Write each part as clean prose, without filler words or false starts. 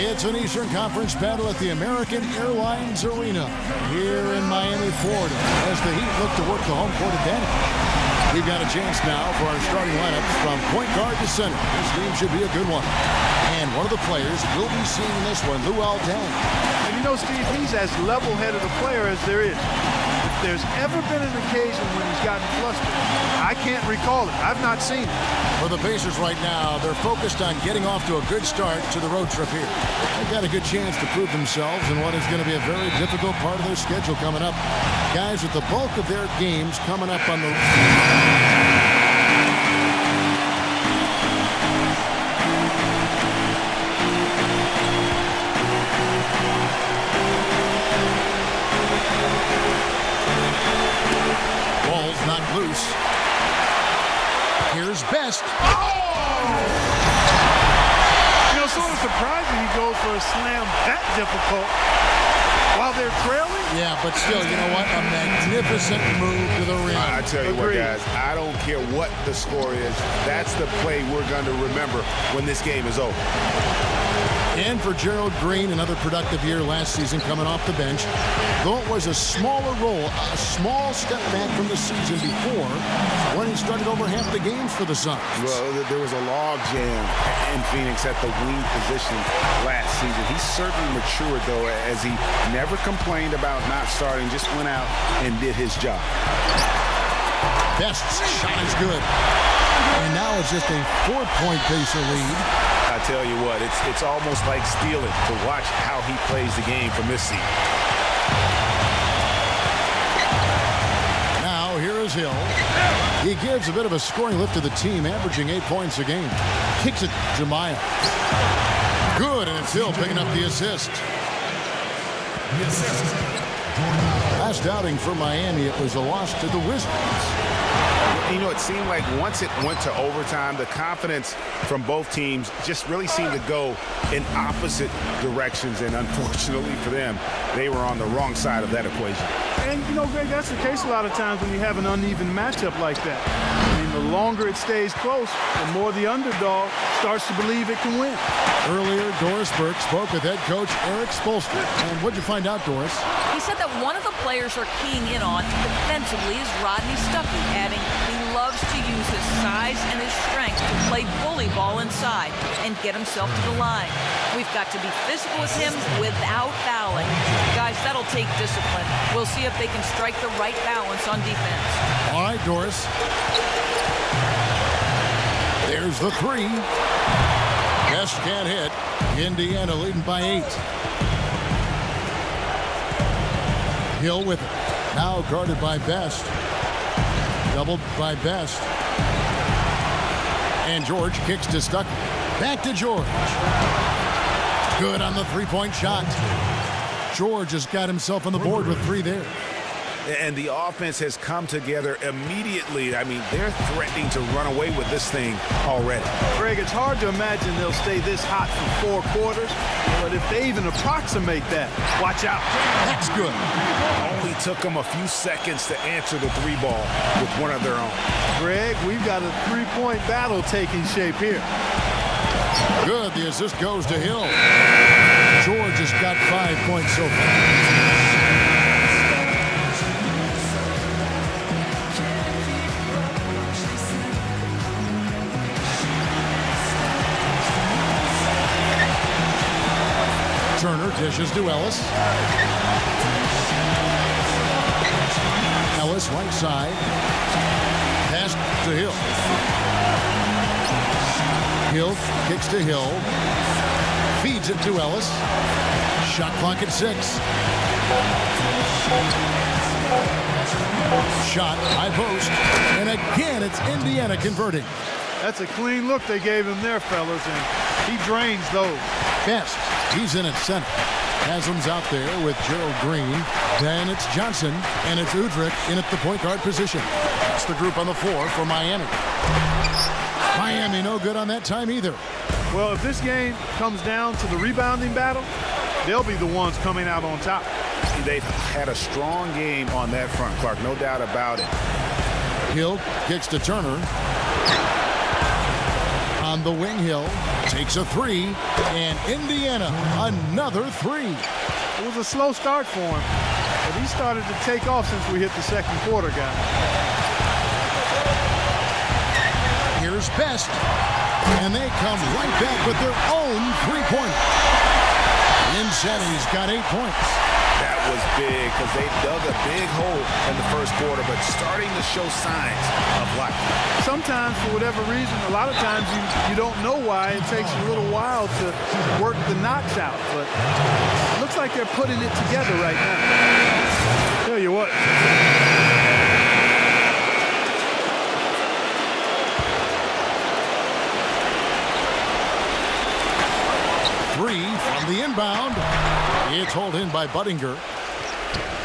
It's an Eastern Conference battle at the American Airlines Arena here in Miami, Florida, as the Heat look to work the home court advantage. We've got a chance now for our starting lineup from point guard to center. This game should be a good one. And one of the players will be seeing this one, Luol Deng. And you know, Steve, he's as level-headed a player as there is. If there's ever been an occasion when he's gotten flustered, I can't recall it. I've not seen it. For the Pacers right now, they're focused on getting off to a good start to the road trip here. They've got a good chance to prove themselves in what is going to be a very difficult part of their schedule coming up. Guys, with the bulk of their games coming up on the... Ball's not loose. Here's Best. You know, sort of surprising he goes for a slam that difficult while they're trailing. Yeah, but still, you know what? A magnificent move to the rim. I tell you what, guys, I don't care what the score is. That's the play we're going to remember when this game is over. And for Gerald Green, another productive year last season coming off the bench. Though it was a smaller role, a small step back from the season before when he started over half the games for the Suns. Well, there was a log jam in Phoenix at the wing position last season. He certainly matured, though, as he never complained about not starting, just went out and did his job. Best's shot is good. And now it's just a 4-point Pacer lead. I tell you what, it's almost like stealing to watch how he plays the game from this seat. Now here is Hill. He gives a bit of a scoring lift to the team, averaging 8 points a game. Kicks it to Miles. Good, and it's Hill picking up the assist. Last outing for Miami, it was a loss to the Wizards. You know, it seemed like once it went to overtime, the confidence from both teams just really seemed to go in opposite directions. And unfortunately for them, they were on the wrong side of that equation. And, you know, Greg, that's the case a lot of times when you have an uneven matchup like that. I mean, the longer it stays close, the more the underdog starts to believe it can win. Earlier, Doris Burke spoke with head coach Eric Spoelstra. And what'd you find out, Doris? He said that one of the players they're keying in on defensively is Rodney Stuckey, adding he loves to use his size and his strength to play bully ball inside and get himself to the line. We've got to be physical with him without fouling. Guys, that'll take discipline. We'll see if they can strike the right balance on defense. All right, Doris. There's the three. Best can't hit. Indiana leading by 8. Hill with it. Now guarded by Best. Doubled by Best. And George kicks to Stuckey. Back to George. Good on the three-point shot. George has got himself on the board with 3 there. And the offense has come together immediately. I mean, they're threatening to run away with this thing already. Greg, it's hard to imagine they'll stay this hot for 4 quarters. But if they even approximate that, watch out. That's good. Only took them a few seconds to answer the 3 ball with one of their own. Greg, we've got a 3-point battle taking shape here. Good. The assist goes to Hill. George has got 5 points so far. Turner dishes to Ellis. Ellis right side. Pass to Hill. Hill kicks to Hill. Feeds it to Ellis. Shot clock at 6. Shot high post. And again, it's Indiana converting. That's a clean look they gave him there, fellas, and he drains those. Best. He's in at center. Haslam's out there with Gerald Green. Then it's Johnson, and it's Udrih in at the point guard position. That's the group on the floor for Miami. Miami no good on that time either. Well, if this game comes down to the rebounding battle, they'll be the ones coming out on top. They've had a strong game on that front, Clark, no doubt about it. Hill kicks to Turner. On the wing, Hill takes a three, and Indiana another three. It was a slow start for him, but he started to take off since we hit the second quarter, guys. Here's Best, and they come right back with their own three-pointer. Insanity's got 8 points. That was big because they dug a big hole in the first quarter, but starting to show signs of life. Sometimes, for whatever reason, a lot of times you don't know why. It takes a little while to work the knocks out, but it looks like they're putting it together right now. Tell you what. Three from the inbound. It's hauled in by Buttinger.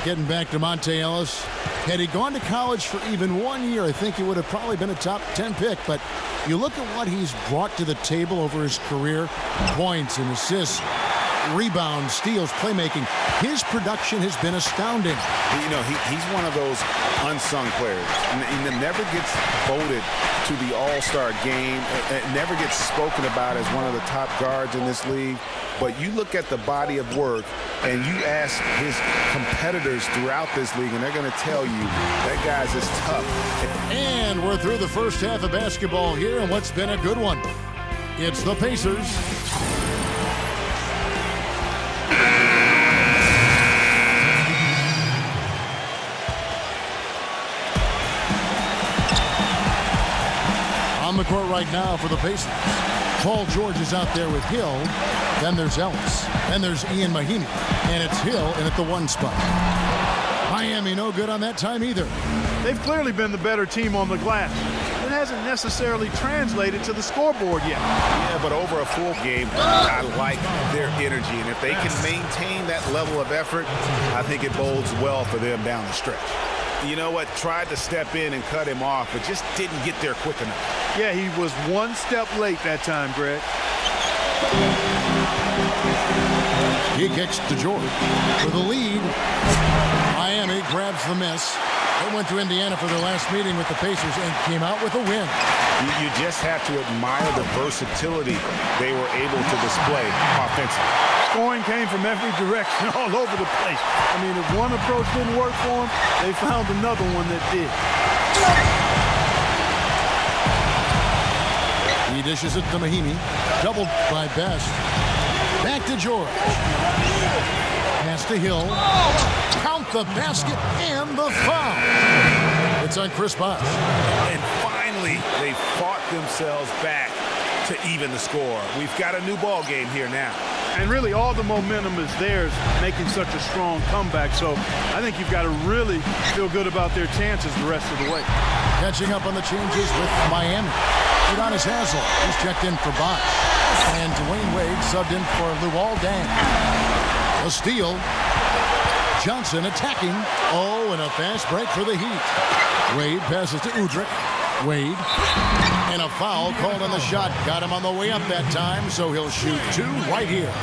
Getting back to Monte Ellis. Had he gone to college for even 1 year, I think he would have probably been a top 10 pick. But you look at what he's brought to the table over his career. Points and assists, rebounds, steals, playmaking. His production has been astounding. You know, he's one of those unsung players. He never gets voted to the All-Star game. It never gets spoken about as one of the top guards in this league. But you look at the body of work and you ask his competitors throughout this league, and they're going to tell you that guy's as tough. And we're through the first half of basketball here, and what's been a good one. It's the Pacers. On the court right now for the Pacers. Paul George is out there with Hill. Then there's Ellis. Then there's Ian Mahinmi. And it's Hill in at the one spot. Miami no good on that time either. They've clearly been the better team on the glass. It hasn't necessarily translated to the scoreboard yet. Yeah, but over a full game, I like their energy. And if they can maintain that level of effort, I think it bodes well for them down the stretch. You know what? Tried to step in and cut him off, but just didn't get there quick enough. Yeah, he was one step late that time, Greg. He kicks to George. For the lead, Miami grabs the miss. They went to Indiana for their last meeting with the Pacers and came out with a win. You just have to admire the versatility they were able to display offensively. Scoring came from every direction, all over the place. I mean, if one approach didn't work for them, they found another one that did. He dishes it to Mahinmi. Doubled by Best. Back to George. Pass to Hill. Count the basket and the foul. It's on Chris Bosh. And finally, they fought themselves back to even the score. We've got a new ball game here now. And really, all the momentum is theirs, making such a strong comeback. So I think you've got to really feel good about their chances the rest of the way. Catching up on the changes with Miami. Udonis Haslem is checked in for Bosh. And Dwayne Wade subbed in for Luol Deng. A steal. Johnson attacking. Oh, and a fast break for the Heat. Wade passes to Udrih. Wade. And a foul called on the shot. Got him on the way up that time, so he'll shoot two right here.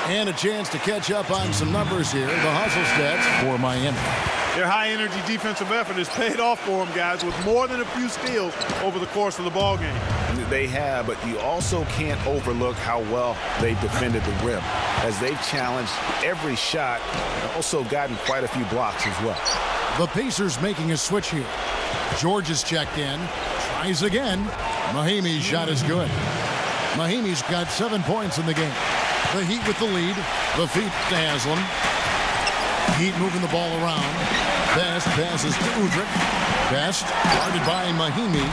And a chance to catch up on some numbers here. The hustle stats for Miami. Their high-energy defensive effort has paid off for them, guys, with more than a few steals over the course of the ball game. They have, but you also can't overlook how well they defended the rim, as they've challenged every shot and also gotten quite a few blocks as well. The Pacers making a switch here. George is checked in. Tries again. Mahinmi's shot is good. Mahinmi's got 7 points in the game. The Heat with the lead. The feet to Haslem. Heat moving the ball around. Best passes to Udrih. Best guarded by Mahinmi.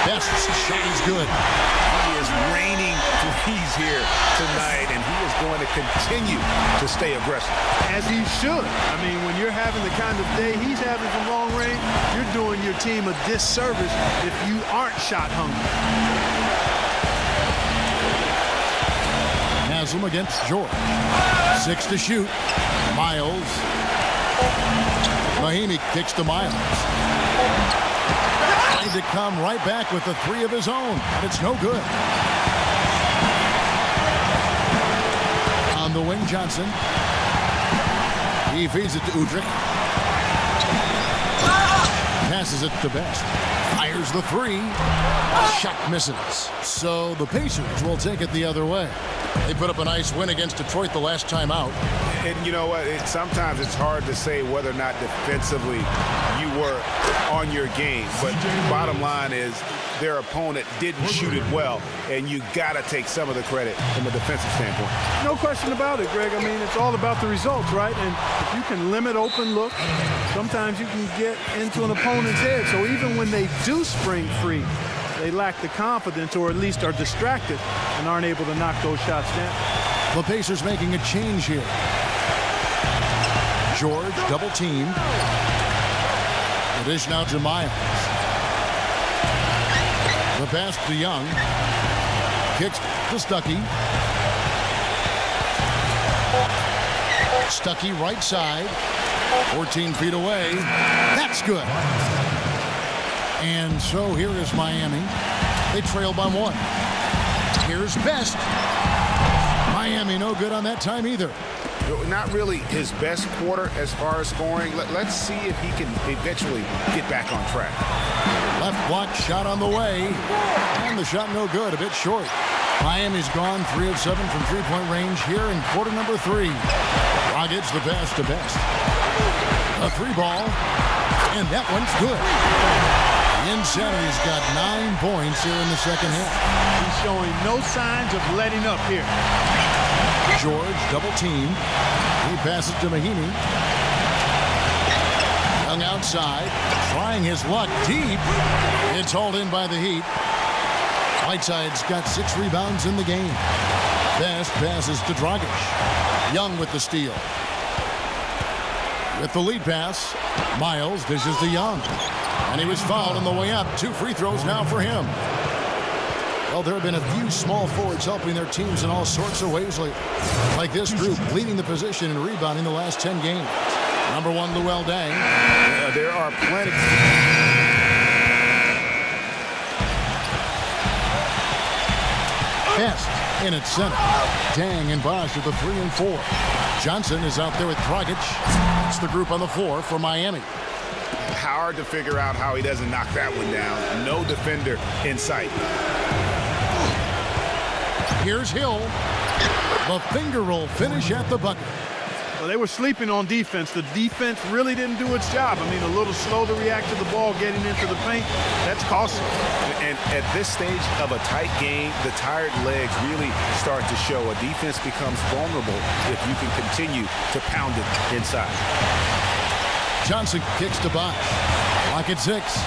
Best's shot is good. He is raining threes here tonight, and he is going to continue to stay aggressive. As he should. I mean, when you're having the kind of day he's having from long range, you're doing your team a disservice if you aren't shot hungry. Haslem against George. 6 to shoot. Miles. Mahinmi kicks to Miles. Trying to come right back with the three of his own, but it's no good. On the wing, Johnson. He feeds it to Udrih. Passes it to Best. Fires the three. Shot misses. So the Pacers will take it the other way. They put up a nice win against Detroit the last time out. And you know what? Sometimes it's hard to say whether or not defensively you were on your game. But bottom line is their opponent didn't shoot it well, and you got to take some of the credit from a defensive standpoint. No question about it, Greg. I mean, it's all about the results, right? And if you can limit open looks, sometimes you can get into an opponent's head. So even when they do spring free, they lack the confidence or at least are distracted and aren't able to knock those shots down. The Pacers making a change here. George double teamed. The dish now to Miles. The pass to Young. Kicks to Stuckey. Stuckey right side. 14 feet away. That's good. And so here is Miami. They trail by 1. Here's Best. Miami no good on that time either. Not really his best quarter as far as scoring. Let's see if he can eventually get back on track. Left block shot on the way. And the shot no good, a bit short. Miami's gone 3 of 7 from three-point range here in quarter number 3. Rockets the pass to Best. A 3-ball. And that one's good. Insanity's got 9 points here in the second half. He's showing no signs of letting up here. George double team. He passes to Mahinmi. Young outside, trying his luck deep. It's hauled in by the Heat. Whiteside's got 6 rebounds in the game. Best passes to Dragic. Young with the steal. With the lead pass, Miles dishes to Young. And he was fouled on the way up. 2 free throws now for him. Well, there have been a few small forwards helping their teams in all sorts of ways lately. Like this group, leading the position in rebounding the last 10 games. Number 1, Luol Deng. There are plenty. Best in at center. Deng and Bosh with the 3 and 4. Johnson is out there with Dragic. That's the group on the floor for Miami. Hard to figure out how he doesn't knock that one down. No defender in sight. Here's Hill. The finger roll finish at the bucket. Well, they were sleeping on defense. The defense really didn't do its job. I mean, a little slow to react to the ball getting into the paint. That's costly. And at this stage of a tight game, the tired legs really start to show. A defense becomes vulnerable if you can continue to pound it inside. Johnson kicks to Bosh. Lock at 6.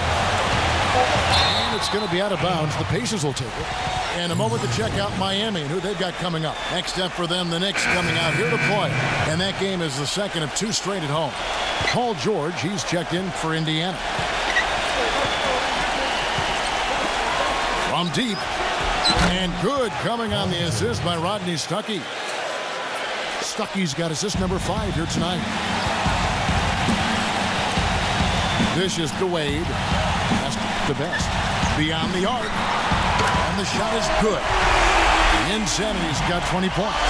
And it's going to be out of bounds. The Pacers will take it. And a moment to check out Miami and who they've got coming up. Next step for them, the Knicks coming out here to play. And that game is the second of 2 straight at home. Paul George, he's checked in for Indiana. From deep. And good coming on the assist by Rodney Stuckey. Stuckey's got assist number 5 here tonight. Dishes to Wade. That's the Best. Beyond the arc. And the shot is good. Insanity's got 20 points.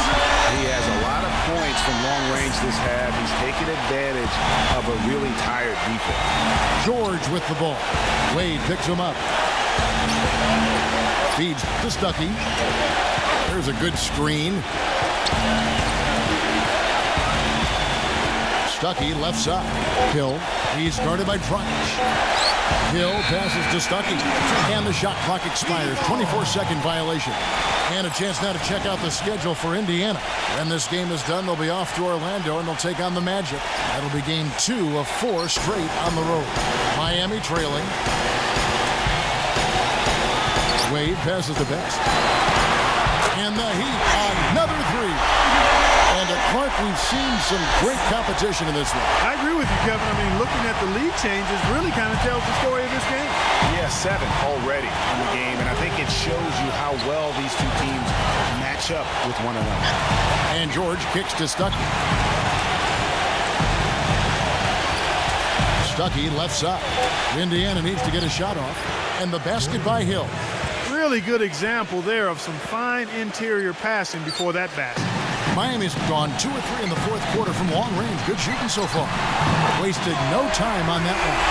He has a lot of points from long range this half. He's taking advantage of a really tired defense. George with the ball. Wade picks him up. Feeds to Stuckey. There's a good screen. Stuckey left side. Hill. He's guarded by Dragic. Hill passes to Stuckey. And the shot clock expires. 24-second violation. And a chance now to check out the schedule for Indiana. When this game is done, they'll be off to Orlando and they'll take on the Magic. That'll be game 2 of 4 straight on the road. Miami trailing. Wade passes to Best. And the Heat, another 3. And at Clark, we've seen some great competition in this one. I agree with you, Kevin. I mean, looking at the lead changes really kind of tells the story of this game. Yeah, 7 already in the game, and I think it shows you how well these two teams match up with one another. And George kicks to Stuckey. Stuckey left side. Indiana needs to get a shot off. And the basket by Hill. Really good example there of some fine interior passing before that basket. Miami's gone 2 or 3 in the fourth quarter from long range. Good shooting so far. Wasted no time on that one.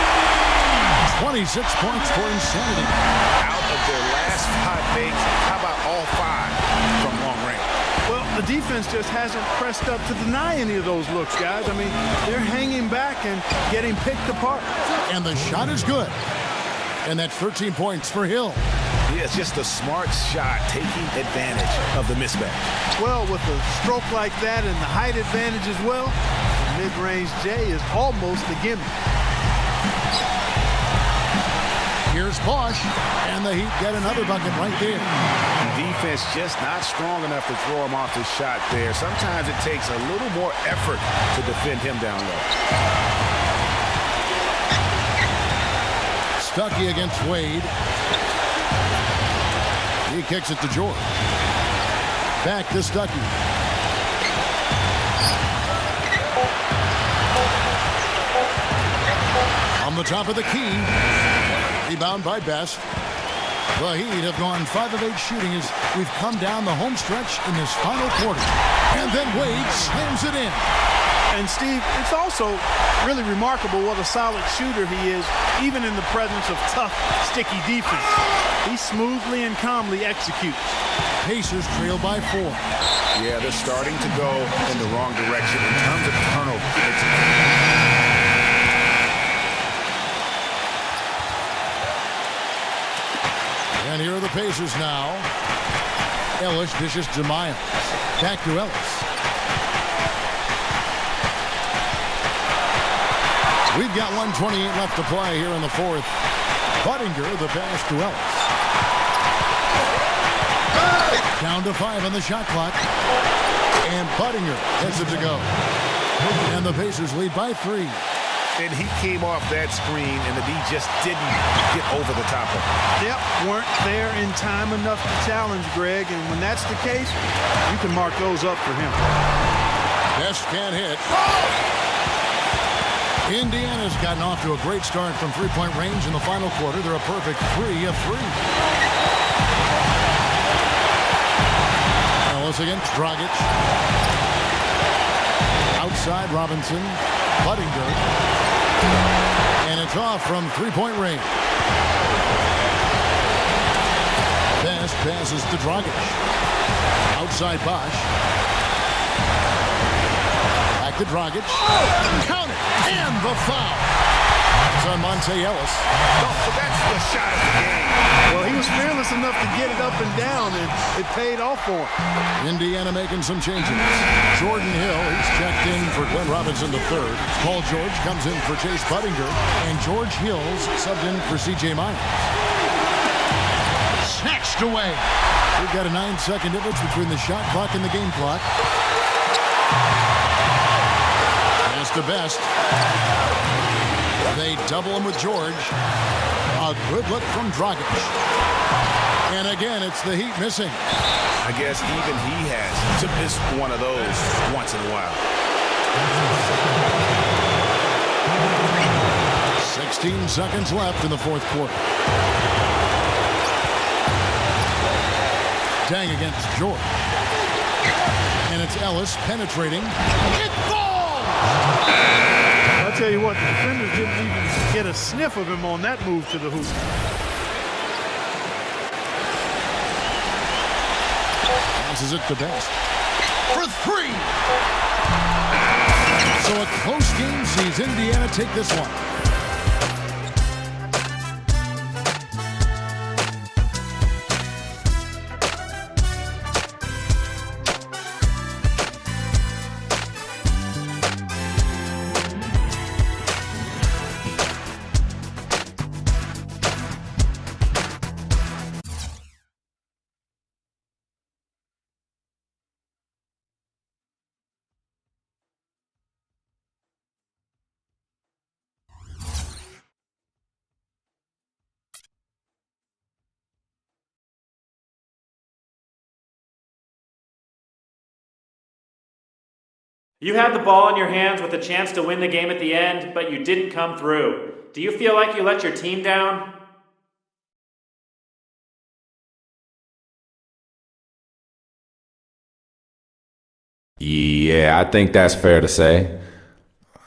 26 points for Insanity. Out of their last 5 makes, how about all 5 from long range? Well, the defense just hasn't pressed up to deny any of those looks, guys. I mean, they're hanging back and getting picked apart. And the shot is good. And that's 13 points for Hill. Yeah, it's just a smart shot, taking advantage of the mismatch. Well, with a stroke like that and the height advantage as well, the mid-range J is almost a gimme. Here's Bosch, and the Heat get another bucket right there. Defense just not strong enough to throw him off his shot there. Sometimes it takes a little more effort to defend him down low. Stuckey against Wade. He kicks it to George. Back to Stuckey. On the top of the key. Rebound by Best. The Heat have gone 5 of 8 shooting as we've come down the home stretch in this final quarter. And then Wade slams it in. And Steve, it's also really remarkable what a solid shooter he is, even in the presence of tough, sticky defense. He smoothly and calmly executes. Pacers trail by 4. Yeah, they're starting to go in the wrong direction in terms of turnovers. And here are the Pacers now. Ellis dishes to Miles. Back to Ellis. We've got 1:28 left to play here in the fourth. Budinger, the pass to Ellis. Down to 5 on the shot clock. And Budinger gets it to go. And the Pacers lead by 3. And he came off that screen, and the D just didn't get over the top of it. Yep, weren't there in time enough to challenge Greg, and when that's the case, you can mark those up for him. Best can't hit. Indiana's gotten off to a great start from three-point range in the final quarter. They're a perfect 3 of 3. Ellis against Dragic. Outside Robinson. Budinger. And it's off from three-point range. Best passes to Dragic. Outside Bosch. Back to Dragic. Count it. And the foul. It's on Monte Ellis. Oh, that's the shot of the game. Well, he was fearless enough to get it up and down, and it paid off for him. Indiana making some changes. Jordan Hill, he's checked in for Glenn Robinson III. Paul George comes in for Chase Budinger. And George Hills subbed in for C.J. Miles. Snatched away. We've got a 9-second difference between the shot clock and the game clock. Pass to Best. They double him with George. A good look from Dragic. And again, it's the Heat missing. I guess even he has to miss one of those once in a while. 16 seconds left in the fourth quarter. Dang against George. And it's Ellis penetrating. It falls! I'll tell you what, the defenders didn't even get a sniff of him on that move to the hoop. Passes it to Best. For 3! So a close game sees Indiana take this one. You had the ball in your hands with a chance to win the game at the end, but you didn't come through. Do you feel like you let your team down? Yeah, I think that's fair to say.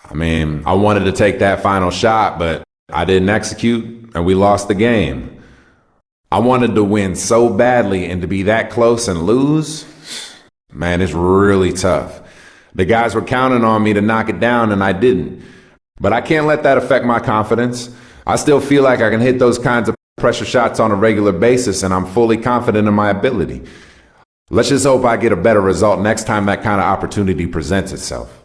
I mean, I wanted to take that final shot, but I didn't execute, and we lost the game. I wanted to win so badly, and to be that close and lose, man, it's really tough. The guys were counting on me to knock it down, and I didn't. But I can't let that affect my confidence. I still feel like I can hit those kinds of pressure shots on a regular basis, and I'm fully confident in my ability. Let's just hope I get a better result next time that kind of opportunity presents itself.